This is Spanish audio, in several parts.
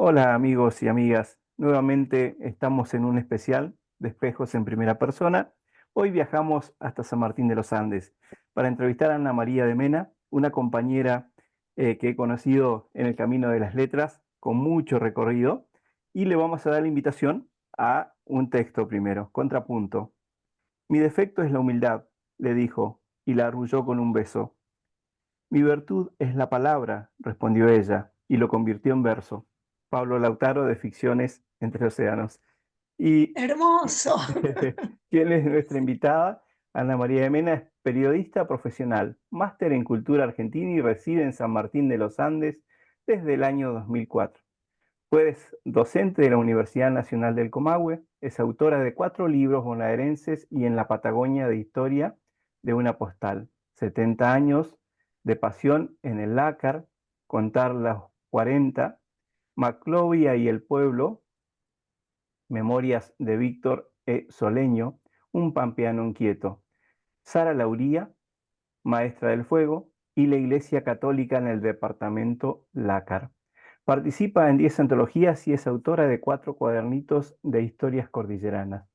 Hola amigos y amigas, nuevamente estamos en un especial de espejos en primera persona. Hoy viajamos hasta San Martín de los Andes para entrevistar a Ana María de Mena, una compañera que he conocido en el camino de las letras con mucho recorrido, y le vamos a dar la invitación a un texto primero, contrapunto. Mi defecto es la humildad, le dijo, y la arrulló con un beso. Mi virtud es la palabra, respondió ella, y lo convirtió en verso. Pablo Lautaro de Ficciones entre Océanos. ¿Y Hermoso. quién es nuestra invitada? Ana María de Mena es periodista profesional, máster en cultura argentina y reside en San Martín de los Andes desde el año 2004. Fue docente de la Universidad Nacional del Comahue, es autora de 4 libros bonaerenses y en la Patagonia de historia de una postal. 70 años de pasión en el Lácar, Contar los 40, Maclovia y el pueblo, Memorias de Víctor E. Soleño, un pampeano inquieto. Sara Lauría, maestra del fuego, y la Iglesia Católica en el departamento Lácar. Participa en 10 antologías y es autora de 4 cuadernitos de historias cordilleranas.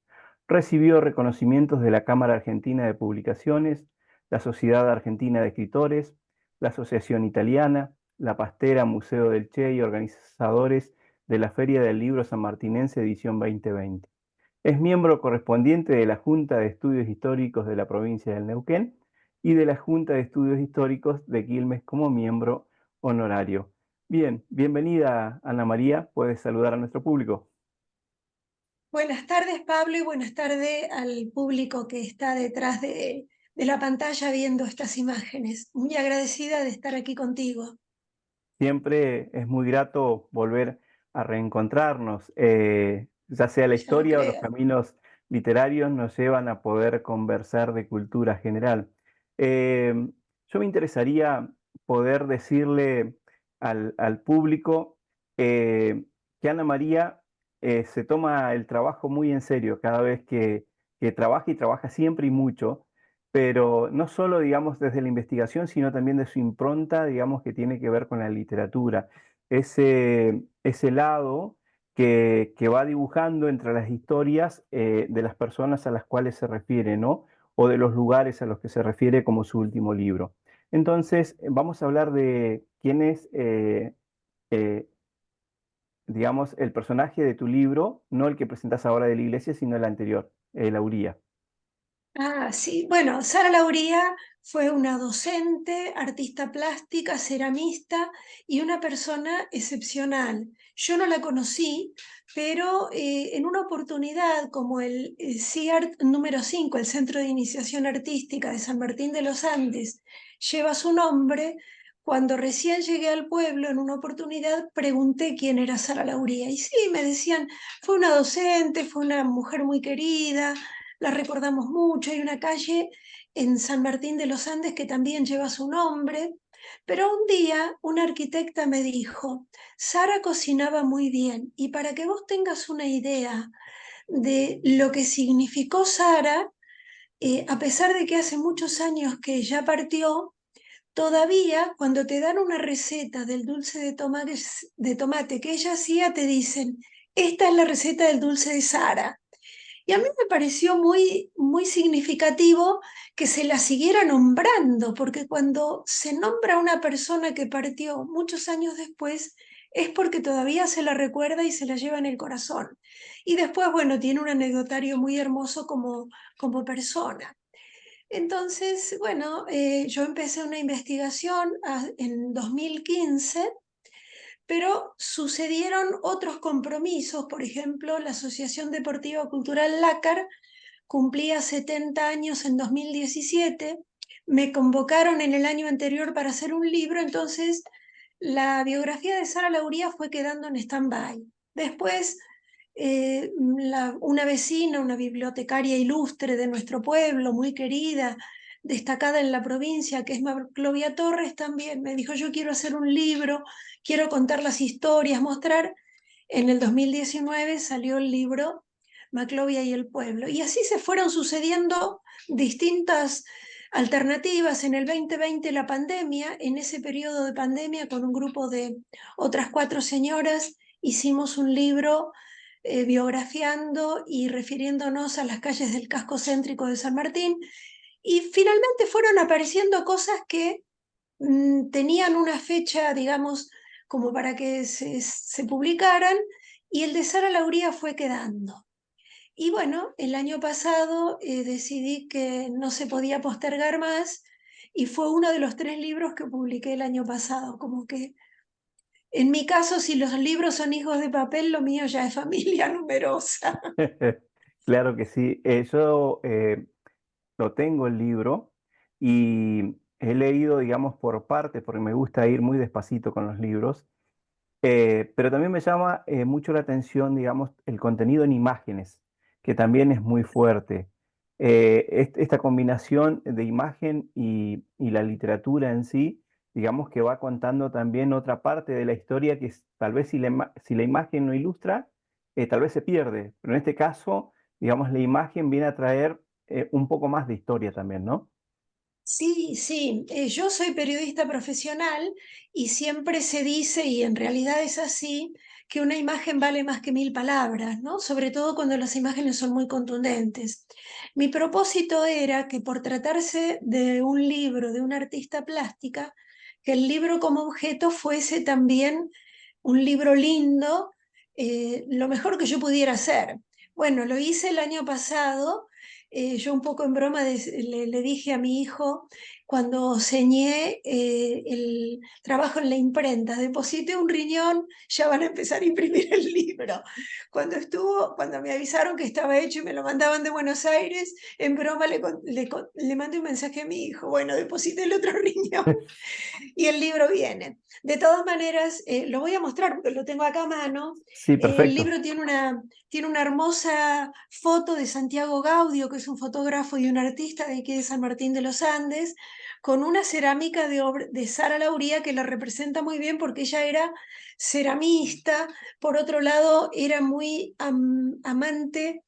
Recibió reconocimientos de la Cámara Argentina de Publicaciones, la Sociedad Argentina de Escritores, la Asociación Italiana, la Pastera Museo del Che y organizadores de la Feria del Libro Sanmartinense edición 2020. Es miembro correspondiente de la Junta de Estudios Históricos de la provincia del Neuquén y de la Junta de Estudios Históricos de Quilmes como miembro honorario. Bien, bienvenida Ana María, puedes saludar a nuestro público. Buenas tardes, Pablo, y buenas tardes al público que está detrás de la pantalla viendo estas imágenes. Muy agradecida de estar aquí contigo. Siempre es muy grato volver a reencontrarnos, ya sea la Yo lo historia o los creo. caminos literarios nos llevan a poder conversar de cultura general. Eh, yo me interesaría poder decirle al público que Ana María se toma el trabajo muy en serio cada vez que trabaja y trabaja siempre y mucho, pero no solo, digamos, desde la investigación, sino también de su impronta, digamos, que tiene que ver con la literatura. Ese lado que va dibujando entre las historias de las personas a las cuales se refiere, ¿no? O de los lugares a los que se refiere como su último libro. Entonces, vamos a hablar de quién es, eh, digamos, el personaje de tu libro, no el que presentas ahora de la iglesia, sino el anterior, Lauría. Ah, sí. Bueno, Sara Lauría fue una docente, artista plástica, ceramista y una persona excepcional. Yo no la conocí, pero en una oportunidad como el CIART número 5, el Centro de Iniciación Artística de San Martín de los Andes, lleva su nombre. Cuando recién llegué al pueblo, en una oportunidad pregunté quién era Sara Lauría. Y sí, me decían, fue una docente, fue una mujer muy querida, la recordamos mucho. Hay una calle en San Martín de los Andes que también lleva su nombre, pero un día una arquitecta me dijo, Sara cocinaba muy bien y para que vos tengas una idea de lo que significó Sara, a pesar de que hace muchos años que ya partió, todavía cuando te dan una receta del dulce de tomate que ella hacía, te dicen, esta es la receta del dulce de Sara. Y a mí me pareció muy, muy significativo que se la siguiera nombrando, porque cuando se nombra a una persona que partió muchos años después, es porque todavía se la recuerda y se la lleva en el corazón. Y después, bueno, tiene un anecdotario muy hermoso como persona. Entonces, bueno, yo empecé una investigación en 2015, pero sucedieron otros compromisos. Por ejemplo, la Asociación Deportiva Cultural Lácar cumplía 70 años en 2017, me convocaron en el año anterior para hacer un libro, entonces la biografía de Sara Lauría fue quedando en stand-by. Después, una vecina, una bibliotecaria ilustre de nuestro pueblo, muy querida, destacada en la provincia, que es Clovia Torres, también me dijo, yo quiero hacer un libro, quiero contar las historias, mostrar. En el 2019 salió el libro Maclovia y el pueblo. Y así se fueron sucediendo distintas alternativas. En el 2020 la pandemia, en ese periodo de pandemia, con un grupo de otras 4 señoras, hicimos un libro biografiando y refiriéndonos a las calles del casco céntrico de San Martín. Y finalmente fueron apareciendo cosas que tenían una fecha, digamos, como para que se publicaran, y el de Sara Lauría fue quedando. Y bueno, el año pasado decidí que no se podía postergar más y fue uno de los 3 libros que publiqué el año pasado. Como que en mi caso, si los libros son hijos de papel, lo mío ya es familia numerosa. Claro que sí. Yo lo tengo el libro y he leído, digamos, por partes, porque me gusta ir muy despacito con los libros. Pero también me llama mucho la atención, digamos, el contenido en imágenes, que también es muy fuerte. Esta combinación de imagen y la literatura en sí, digamos que va contando también otra parte de la historia que tal vez si la imagen no ilustra, tal vez se pierde. Pero en este caso, digamos, la imagen viene a traer un poco más de historia también, ¿no? Sí, sí, yo soy periodista profesional y siempre se dice, y en realidad es así, que una imagen vale más que 1000 palabras, ¿no? Sobre todo cuando las imágenes son muy contundentes. Mi propósito era que por tratarse de un libro de una artista plástica, que el libro como objeto fuese también un libro lindo, lo mejor que yo pudiera hacer. Bueno, lo hice el año pasado. Yo un poco en broma le dije a mi hijo cuando ceñé el trabajo en la imprenta, deposité un riñón, ya van a empezar a imprimir el libro. Cuando me avisaron que estaba hecho y me lo mandaban de Buenos Aires, en broma le mandé un mensaje a mi hijo, bueno, deposité el otro riñón y el libro viene. De todas maneras, lo voy a mostrar porque lo tengo acá a mano. Sí, El perfecto. libro tiene una hermosa foto de Santiago Gaudio, que es un fotógrafo y un artista de aquí de San Martín de los Andes, con una cerámica de Sara Lauría que la representa muy bien porque ella era ceramista. Por otro lado, era muy amante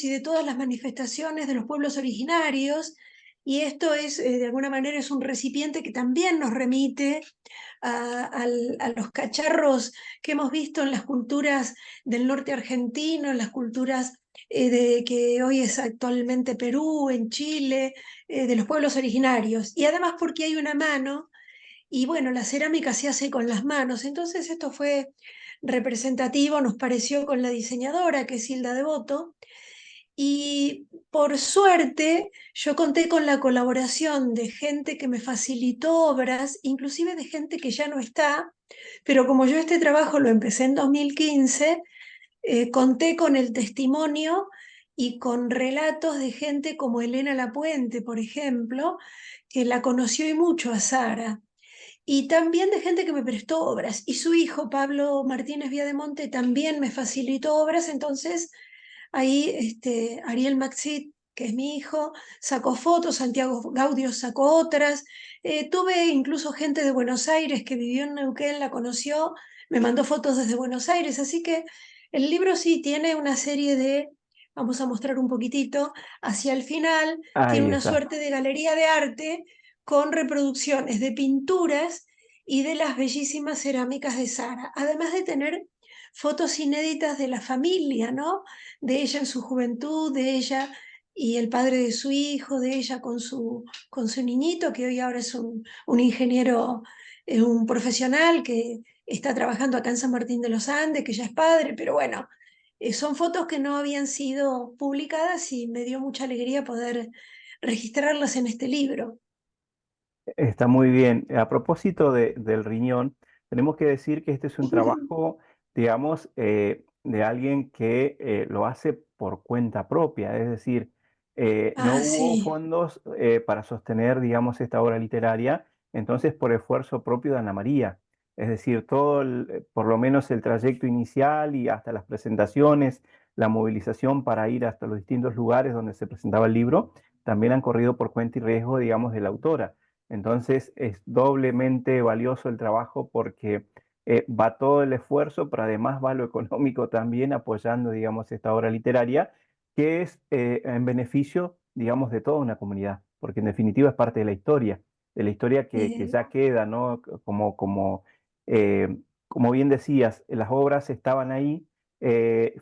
y de todas las manifestaciones de los pueblos originarios, y esto es, de alguna manera, es un recipiente que también nos remite a los cacharros que hemos visto en las culturas del norte argentino, en las culturas de que hoy es actualmente Perú, en Chile, de los pueblos originarios, y además porque hay una mano, y bueno, la cerámica se hace con las manos, entonces esto fue representativo, nos pareció con la diseñadora, que es Hilda Devoto, y por suerte yo conté con la colaboración de gente que me facilitó obras, inclusive de gente que ya no está, pero como yo este trabajo lo empecé en 2015, conté con el testimonio y con relatos de gente como Elena Lapuente, por ejemplo, que la conoció y mucho a Sara. Y también de gente que me prestó obras. Y su hijo, Pablo Martínez Viademonte, también me facilitó obras. Entonces, ahí Ariel Maxit, que es mi hijo, sacó fotos, Santiago Gaudio sacó otras. Tuve incluso gente de Buenos Aires que vivió en Neuquén, la conoció, me mandó fotos desde Buenos Aires. Así que el libro sí tiene una serie de, vamos a mostrar un poquitito, hacia el final, tiene Ahí una está. suerte de galería de arte con reproducciones de pinturas y de las bellísimas cerámicas de Sara, además de tener fotos inéditas de la familia, ¿no? De ella en su juventud, de ella y el padre de su hijo, de ella con su niñito, que hoy ahora es un ingeniero, un profesional que está trabajando acá en San Martín de los Andes, que ya es padre, pero bueno, son fotos que no habían sido publicadas y me dio mucha alegría poder registrarlas en este libro. Está muy bien. A propósito del riñón, tenemos que decir que este es un trabajo, digamos, de alguien que lo hace por cuenta propia, es decir, no Ah, hubo sí. fondos para sostener, digamos, esta obra literaria, entonces por esfuerzo propio de Ana María. Es decir, por lo menos el trayecto inicial y hasta las presentaciones, la movilización para ir hasta los distintos lugares donde se presentaba el libro, también han corrido por cuenta y riesgo, digamos, de la autora. Entonces es doblemente valioso el trabajo porque va todo el esfuerzo, pero además va lo económico también apoyando, digamos, esta obra literaria, que es en beneficio, digamos, de toda una comunidad, porque en definitiva es parte de la historia que Eh, ya queda, ¿no? Como eh, como bien decías, las obras estaban ahí,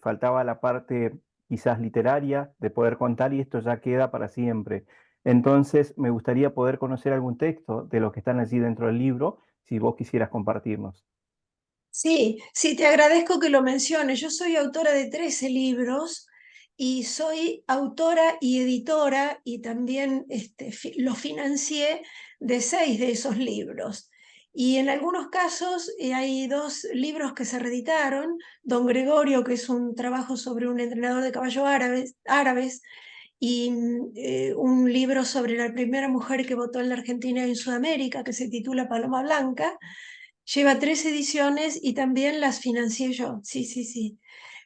faltaba la parte quizás literaria de poder contar y esto ya queda para siempre. Entonces, me gustaría poder conocer algún texto de los que están allí dentro del libro, si vos quisieras compartirnos. Sí, sí, te agradezco que lo menciones. Yo soy autora de 13 libros y soy autora y editora y también lo financié de 6 de esos libros. Y en algunos casos hay 2 libros que se reeditaron, Don Gregorio, que es un trabajo sobre un entrenador de caballos árabes, y un libro sobre la primera mujer que votó en la Argentina y en Sudamérica, que se titula Paloma Blanca. Lleva 3 ediciones y también las financié yo, sí, sí, sí.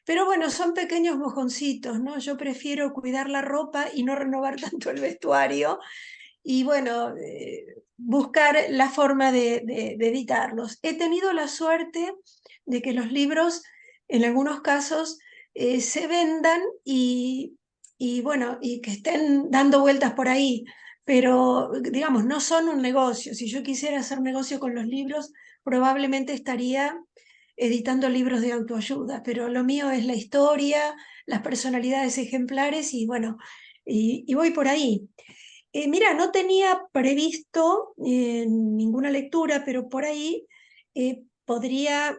Pero bueno, son pequeños mojoncitos, ¿no? Yo prefiero cuidar la ropa y no renovar tanto el vestuario y bueno, buscar la forma de editarlos. He tenido la suerte de que los libros, en algunos casos, se vendan y bueno, y que estén dando vueltas por ahí, pero digamos, no son un negocio. Si yo quisiera hacer negocio con los libros, probablemente estaría editando libros de autoayuda, pero lo mío es la historia, las personalidades ejemplares y bueno, y voy por ahí. Mira, no tenía previsto ninguna lectura, pero por ahí podría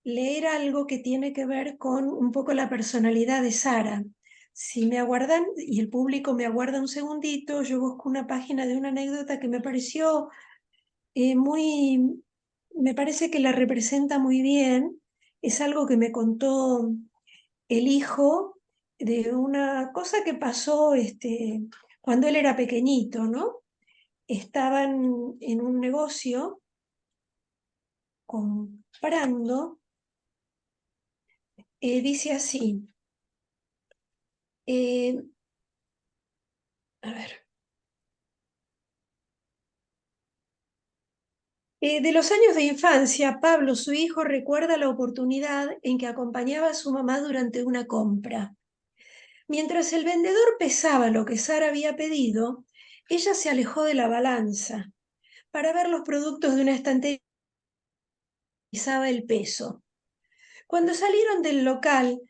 leer algo que tiene que ver con un poco la personalidad de Sara. Si me aguardan y el público me aguarda un segundito, yo busco una página de una anécdota que me pareció muy, me parece que la representa muy bien. Es algo que me contó el hijo de una cosa que pasó cuando él era pequeñito, ¿no? Estaban en un negocio comprando, dice así, eh, a ver, de los años de infancia, Pablo, su hijo, recuerda la oportunidad en que acompañaba a su mamá durante una compra. Mientras el vendedor pesaba lo que Sara había pedido, ella se alejó de la balanza para ver los productos de una estantería y pesaba el peso. Cuando salieron del local,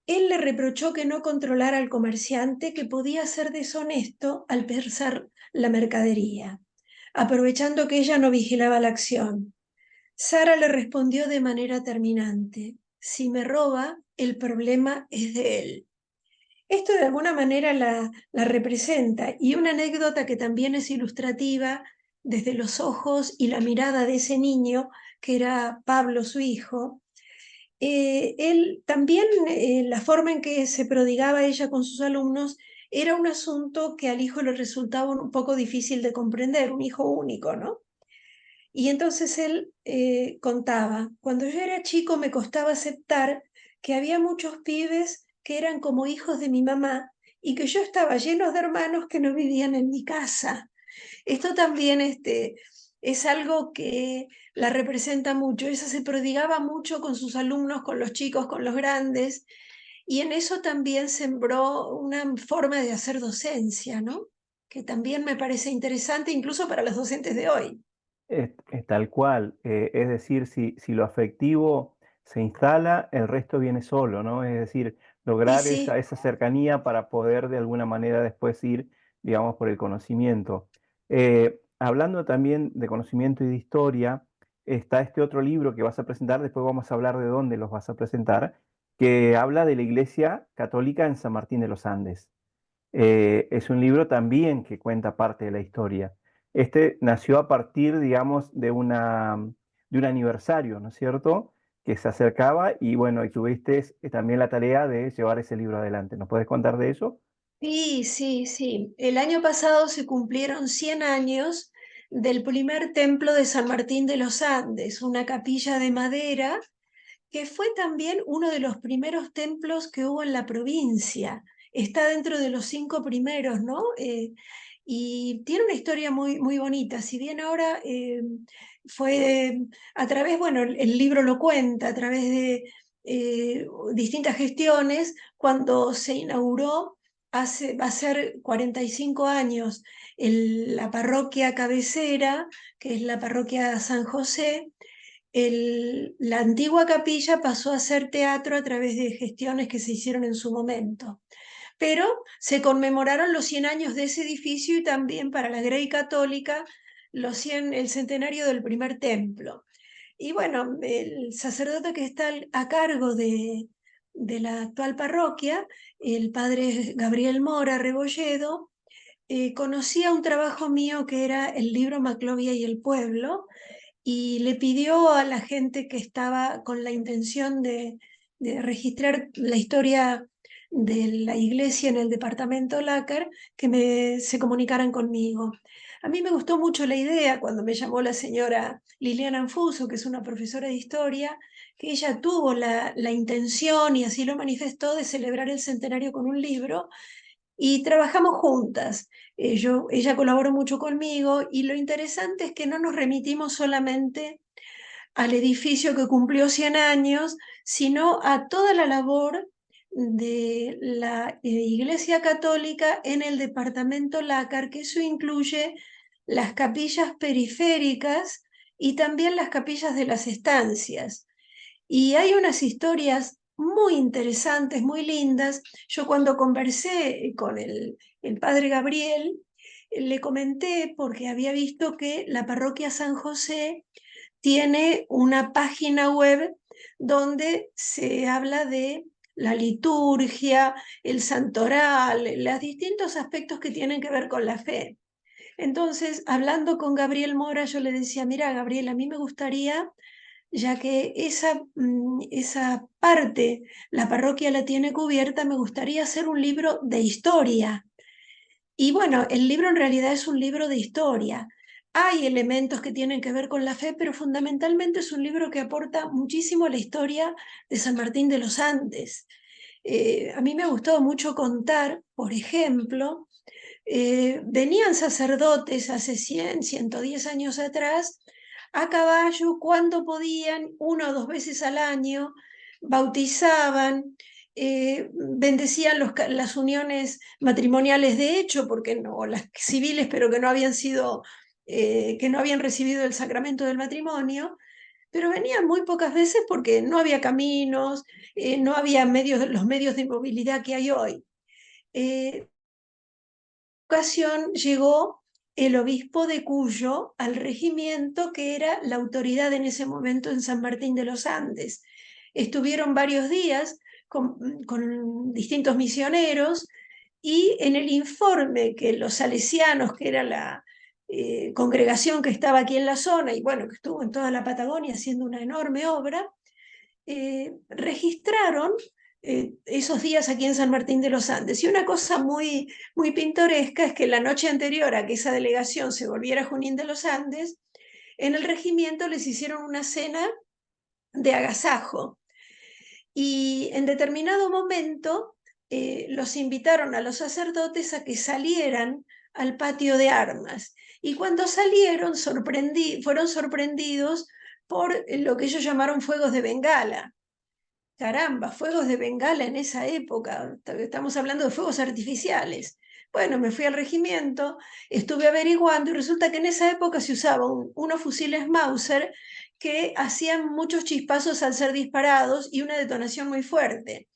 él le reprochó que no controlara al comerciante, que podía ser deshonesto al pesar la mercadería, aprovechando que ella no vigilaba la acción. Sara le respondió de manera terminante: si me roba, el problema es de él. Esto de alguna manera la representa, y una anécdota que también es ilustrativa desde los ojos y la mirada de ese niño, que era Pablo, su hijo. Él también, la forma en que se prodigaba ella con sus alumnos era un asunto que al hijo le resultaba un poco difícil de comprender, un hijo único, ¿no? Y entonces él contaba, cuando yo era chico me costaba aceptar que había muchos pibes que eran como hijos de mi mamá y que yo estaba lleno de hermanos que no vivían en mi casa. Esto también es algo que la representa mucho. Ella se prodigaba mucho con sus alumnos, con los chicos, con los grandes, y en eso también sembró una forma de hacer docencia, ¿no? Que también me parece interesante incluso para los docentes de hoy. Es tal cual, es decir, si lo afectivo se instala, el resto viene solo, ¿no? Es decir, Sí, lograr sí. esa cercanía para poder de alguna manera después ir, digamos, por el conocimiento. Hablando también de conocimiento y de historia, está este otro libro que vas a presentar, después vamos a hablar de dónde los vas a presentar, que habla de la Iglesia Católica en San Martín de los Andes. Es un libro también que cuenta parte de la historia. Este nació a partir, digamos, de un aniversario, ¿no es cierto? Que se acercaba y bueno, y tuviste también la tarea de llevar ese libro adelante. ¿Nos puedes contar de eso? Sí, sí, sí. El año pasado se cumplieron 100 años del primer templo de San Martín de los Andes, una capilla de madera que fue también uno de los primeros templos que hubo en la provincia. Está dentro de los 5 primeros, ¿no? Y tiene una historia muy, muy bonita. Si bien ahora fue a través, bueno, el libro lo cuenta, a través de distintas gestiones, cuando se inauguró, va a ser 45 años, la parroquia cabecera, que es la parroquia San José, la antigua capilla pasó a ser teatro a través de gestiones que se hicieron en su momento. Pero se conmemoraron los 100 años de ese edificio y también para la Grey Católica el centenario del primer templo. Y bueno, el sacerdote que está a cargo de la actual parroquia, el padre Gabriel Mora Rebolledo, conocía un trabajo mío que era el libro Maclovia y el pueblo, y le pidió a la gente que estaba con la intención de registrar la historia de la iglesia en el departamento Lácar se comunicaran conmigo. A mí me gustó mucho la idea cuando me llamó la señora Liliana Anfuso, que es una profesora de historia, que ella tuvo la intención, y así lo manifestó, de celebrar el centenario con un libro, y trabajamos juntas. Ella colaboró mucho conmigo, y lo interesante es que no nos remitimos solamente al edificio que cumplió 100 años, sino a toda la labor de la Iglesia Católica en el departamento Lácar, que eso incluye las capillas periféricas y también las capillas de las estancias. Y hay unas historias muy interesantes, muy lindas. Yo cuando conversé con el padre Gabriel, le comenté, porque había visto que la parroquia San José tiene una página web donde se habla de la liturgia, el santoral, los distintos aspectos que tienen que ver con la fe. Entonces, hablando con Gabriel Mora, yo le decía, mira, Gabriel, a mí me gustaría, ya que esa parte la parroquia la tiene cubierta, me gustaría hacer un libro de historia. Y bueno, el libro en realidad es un libro de historia. Hay elementos que tienen que ver con la fe, pero fundamentalmente es un libro que aporta muchísimo a la historia de San Martín de los Andes. A mí me ha gustado mucho contar, por ejemplo, venían sacerdotes hace 100, 110 años atrás a caballo cuando podían, 1 o 2 veces al año, bautizaban, bendecían las uniones matrimoniales de hecho, porque no, las civiles, pero que no habían sido, que no habían recibido el sacramento del matrimonio, pero venían muy pocas veces porque no había caminos, no había los medios de movilidad que hay hoy. Ocasión llegó el obispo de Cuyo al regimiento, que era la autoridad en ese momento en San Martín de los Andes. Estuvieron varios días con distintos misioneros, y en el informe que los salesianos, que era la congregación que estaba aquí en la zona, y bueno, que estuvo en toda la Patagonia haciendo una enorme obra, registraron esos días aquí en San Martín de los Andes. Y una cosa muy, muy pintoresca es que la noche anterior a que esa delegación se volviera a Junín de los Andes, en el regimiento les hicieron una cena de agasajo. Y en determinado momento los invitaron a los sacerdotes a que salieran al patio de armas. Y cuando salieron, fueron sorprendidos por lo que ellos llamaron fuegos de Bengala. Caramba, fuegos de Bengala en esa época, estamos hablando de fuegos artificiales. Bueno, me fui al regimiento, estuve averiguando, y resulta que en esa época se usaban unos fusiles Mauser que hacían muchos chispazos al ser disparados y una detonación muy fuerte.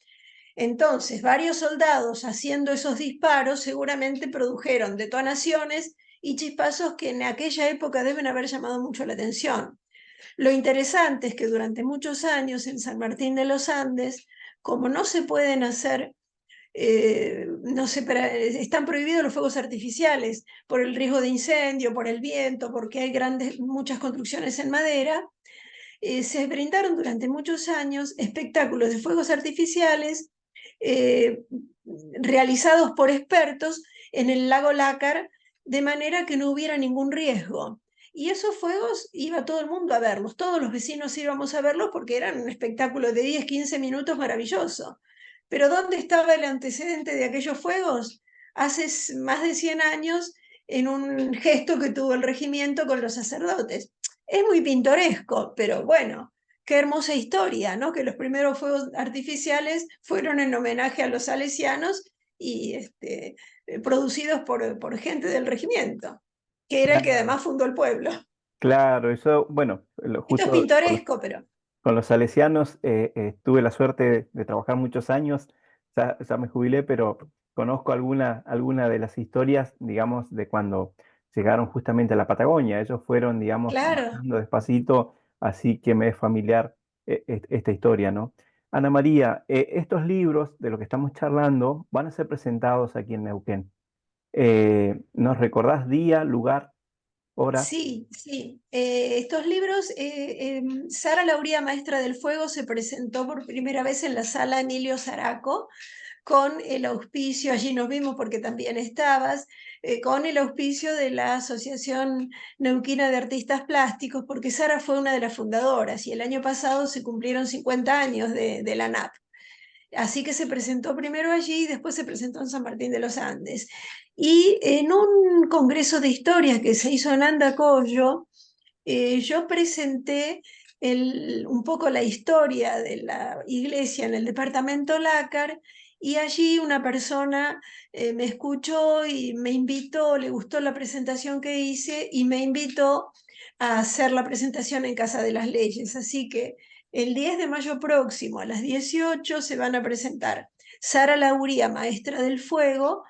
Entonces, varios soldados haciendo esos disparos seguramente produjeron detonaciones y chispazos que en aquella época deben haber llamado mucho la atención. Lo interesante es que durante muchos años en San Martín de los Andes, como no se pueden hacer, están prohibidos los fuegos artificiales por el riesgo de incendio, por el viento, porque hay muchas construcciones en madera, se brindaron durante muchos años espectáculos de fuegos artificiales eh, realizados por expertos en el lago Lácar, de manera que no hubiera ningún riesgo. Y esos fuegos iba todo el mundo a verlos, todos los vecinos íbamos a verlos porque eran un espectáculo de 10, 15 minutos maravilloso. Pero ¿dónde estaba el antecedente de aquellos fuegos? Hace más de 100 años, en un gesto que tuvo el regimiento con los sacerdotes. Es muy pintoresco, pero bueno, qué hermosa historia, ¿no? Que los primeros fuegos artificiales fueron en homenaje a los salesianos y producidos por gente del regimiento, que era el que Claro. además fundó el pueblo. Claro, eso, bueno, Esto es justo pintoresco, pero con los salesianos tuve la suerte de trabajar muchos años, ya me jubilé, pero conozco alguna de las historias, digamos, de cuando llegaron justamente a la Patagonia. Ellos fueron, digamos, claro. bajando despacito, así que me es familiar esta historia, ¿no? Ana María, estos libros de los que estamos charlando van a ser presentados aquí en Neuquén. ¿Nos recordás día, lugar, hora? Sí, sí. Estos libros, Sara Lauría, Maestra del Fuego, se presentó por primera vez en la sala Emilio Zaraco, con el auspicio, allí nos vimos porque también estabas, con el auspicio de la Asociación Neuquina de Artistas Plásticos, porque Sara fue una de las fundadoras y el año pasado se cumplieron 50 años de la ANAP. Así que se presentó primero allí y después se presentó en San Martín de los Andes. Y en un congreso de historia que se hizo en Andacollo, yo presenté un poco la historia de la iglesia en el departamento Lácar y allí una persona me escuchó y me invitó, le gustó la presentación que hice y me invitó a hacer la presentación en Casa de las Leyes. Así que el 10 de mayo próximo a las 18 se van a presentar Sara Lauría, Maestra del Fuego,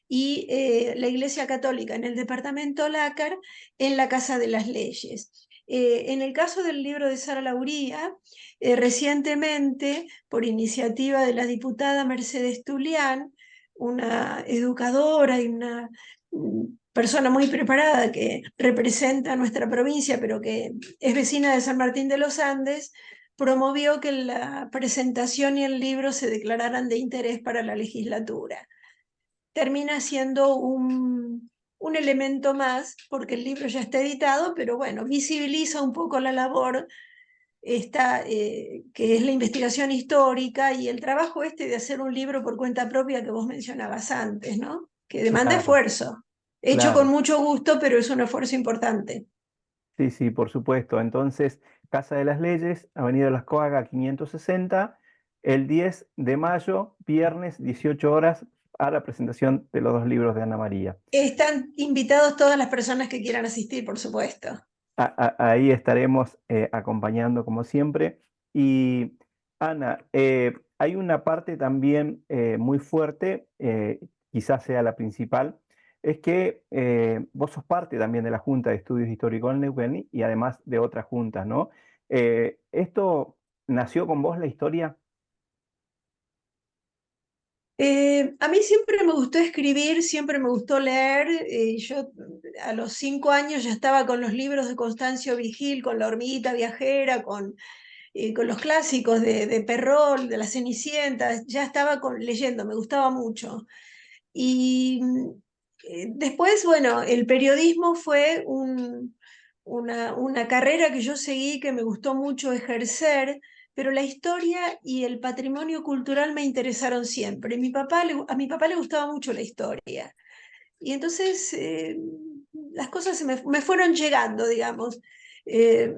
y la Iglesia Católica en el departamento Lácar en la Casa de las Leyes. En el caso del libro de Sara Lauría, recientemente, por iniciativa de la diputada Mercedes Tulián, una educadora y una persona muy preparada que representa a nuestra provincia, pero que es vecina de San Martín de los Andes, promovió que la presentación y el libro se declararan de interés para la legislatura. Termina siendo un elemento más, porque el libro ya está editado, pero bueno, visibiliza un poco la labor esta, que es la investigación histórica y el trabajo este de hacer un libro por cuenta propia que vos mencionabas antes, ¿no? Que demanda Claro, esfuerzo, hecho con claro. mucho gusto, pero es un esfuerzo importante. Sí, sí, por supuesto. Entonces, Casa de las Leyes, Avenida Las Coagas 560, el 10 de mayo, viernes, 18 horas, a la presentación de los dos libros de Ana María. Están invitados todas las personas que quieran asistir, por supuesto. Ahí estaremos acompañando como siempre. Y Ana, hay una parte también muy fuerte, quizás sea la principal, es que vos sos parte también de la Junta de Estudios Históricos del Neuquén y además de otras juntas, ¿no? ¿Esto nació con vos la historia? A mí siempre me gustó escribir, siempre me gustó leer. Yo a los 5 años ya estaba con los libros de Constancio Vigil, con La hormiguita viajera, con los clásicos de Perrol, de La Cenicienta, ya estaba leyendo, me gustaba mucho. Y después, bueno, el periodismo fue una carrera que yo seguí, que me gustó mucho ejercer, pero la historia y el patrimonio cultural me interesaron siempre. A mi papá le gustaba mucho la historia. Y entonces las cosas me fueron llegando, digamos.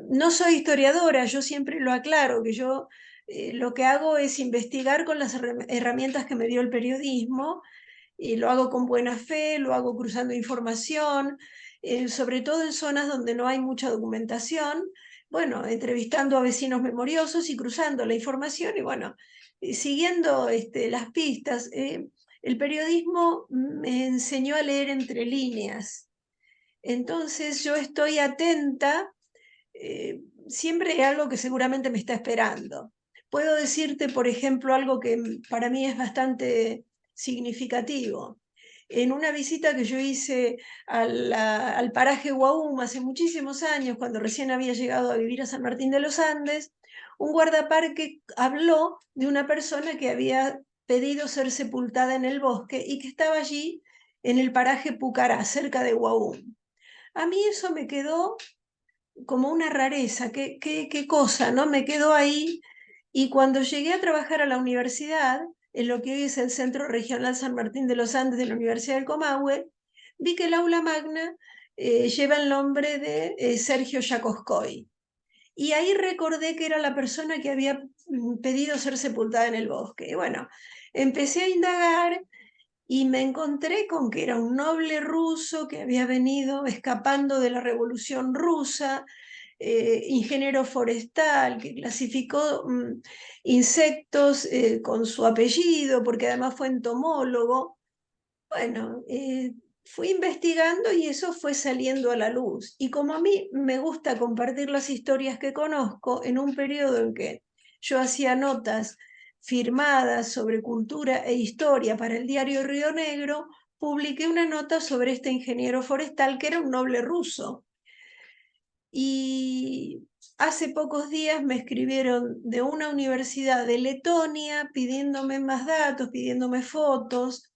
No soy historiadora, yo siempre lo aclaro, que yo lo que hago es investigar con las herramientas que me dio el periodismo y lo hago con buena fe, lo hago cruzando información, sobre todo en zonas donde no hay mucha documentación, bueno, entrevistando a vecinos memoriosos y cruzando la información y bueno, siguiendo las pistas. El periodismo me enseñó a leer entre líneas, entonces yo estoy atenta, siempre hay algo que seguramente me está esperando. Puedo decirte, por ejemplo, algo que para mí es bastante significativo. En una visita que yo hice al paraje Guaum hace muchísimos años, cuando recién había llegado a vivir a San Martín de los Andes, un guardaparque habló de una persona que había pedido ser sepultada en el bosque y que estaba allí en el paraje Pucará, cerca de Guaum. A mí eso me quedó como una rareza, qué cosa, ¿no? Me quedó ahí y cuando llegué a trabajar a la universidad, en lo que hoy es el Centro Regional San Martín de los Andes de la Universidad del Comahue, vi que el aula magna lleva el nombre de Sergio Yacoscoy. Y ahí recordé que era la persona que había pedido ser sepultada en el bosque. Y bueno, empecé a indagar y me encontré con que era un noble ruso que había venido escapando de la Revolución Rusa, ingeniero forestal, que clasificó insectos con su apellido, porque además fue entomólogo. Bueno, fui investigando y eso fue saliendo a la luz. Y como a mí me gusta compartir las historias que conozco, en un periodo en que yo hacía notas firmadas sobre cultura e historia para el diario Río Negro, publiqué una nota sobre este ingeniero forestal que era un noble ruso. Y hace pocos días me escribieron de una universidad de Letonia pidiéndome más datos, pidiéndome fotos.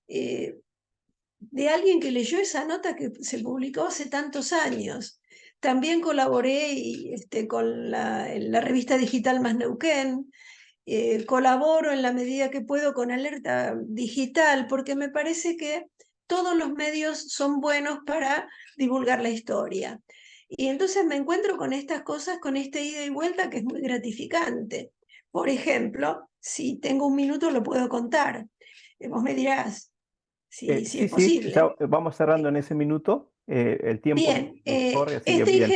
De alguien que leyó esa nota que se publicó hace tantos años. También colaboré con en la revista digital Más Neuquén. Colaboro en la medida que puedo con Alerta Digital, porque me parece que todos los medios son buenos para divulgar la historia. Y entonces me encuentro con estas cosas, con esta ida y vuelta que es muy gratificante. Por ejemplo, si tengo un minuto lo puedo contar. Vos me dirás si Sí, es sí, ya posible. vamos cerrando en ese minuto. El tiempo Bien, nos corre, así que bien.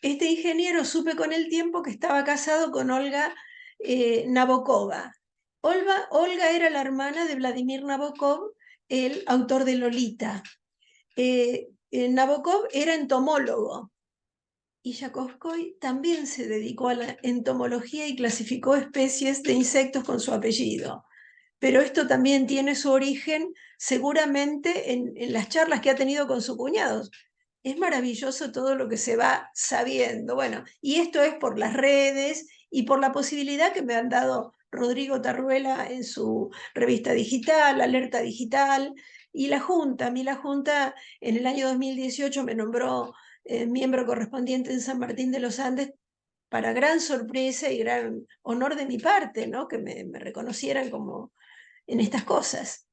este ingeniero supe con el tiempo que estaba casado con Olga Nabokova. Olga era la hermana de Vladimir Nabokov, el autor de Lolita. Nabokov era entomólogo y Yakovskoy también se dedicó a la entomología y clasificó especies de insectos con su apellido. Pero esto también tiene su origen seguramente en las charlas que ha tenido con sus cuñados. Es maravilloso todo lo que se va sabiendo. Bueno, y esto es por las redes y por la posibilidad que me han dado Rodrigo Tarruela en su revista digital, Alerta Digital, y la Junta. A mí la Junta en el año 2018 me nombró miembro correspondiente en San Martín de los Andes para gran sorpresa y gran honor de mi parte, ¿no? Que me reconocieran como en estas cosas.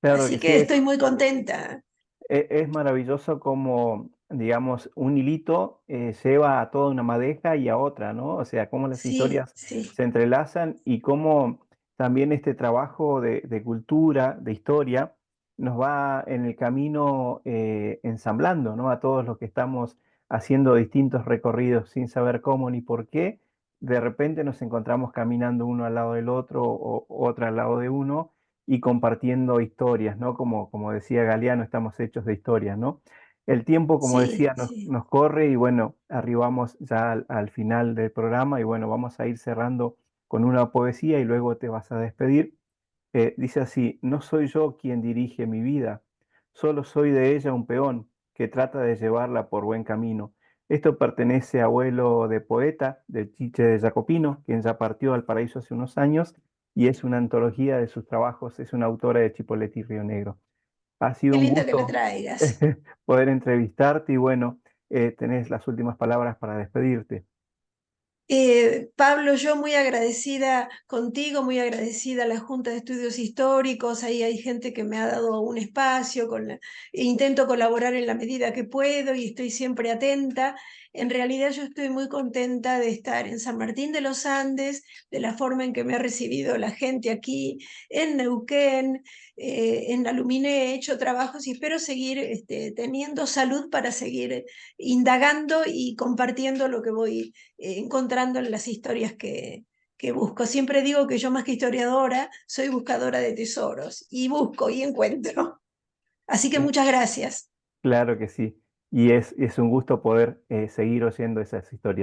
Claro Así que sí, que estoy muy contenta. es maravilloso como, digamos, un hilito lleva a toda una madeja y a otra, ¿no? O sea, cómo las Sí, historias sí, se entrelazan y cómo también este trabajo de cultura, de historia, nos va en el camino ensamblando, ¿no? A todos los que estamos haciendo distintos recorridos sin saber cómo ni por qué. De repente nos encontramos caminando uno al lado del otro o otro al lado de uno y compartiendo historias, ¿no? Como decía Galeano, estamos hechos de historias, ¿no? El tiempo, como sí, decía, sí. nos corre y bueno, arribamos ya al final del programa y bueno, vamos a ir cerrando con una poesía y luego te vas a despedir. Dice así: no soy yo quien dirige mi vida, solo soy de ella un peón que trata de llevarla por buen camino. Esto pertenece a abuelo de poeta, del Chiche de Jacopino, quien ya partió al paraíso hace unos años, y es una antología de sus trabajos, es una autora de Chipoleti Río Negro. Ha sido Qué un lindo que me gusto traigas. poder entrevistarte y bueno, tenés las últimas palabras para despedirte. Pablo, yo muy agradecida contigo, muy agradecida a la Junta de Estudios Históricos. Ahí hay gente que me ha dado un espacio, intento colaborar en la medida que puedo y estoy siempre atenta. En realidad yo estoy muy contenta de estar en San Martín de los Andes, de la forma en que me ha recibido la gente aquí en Neuquén, en la Luminé. He hecho trabajos y espero seguir teniendo salud para seguir indagando y compartiendo lo que voy encontrando en las historias que busco. Siempre digo que yo más que historiadora soy buscadora de tesoros y busco y encuentro. Así que muchas gracias. Claro que sí. Y es un gusto poder seguir oyendo esas historias.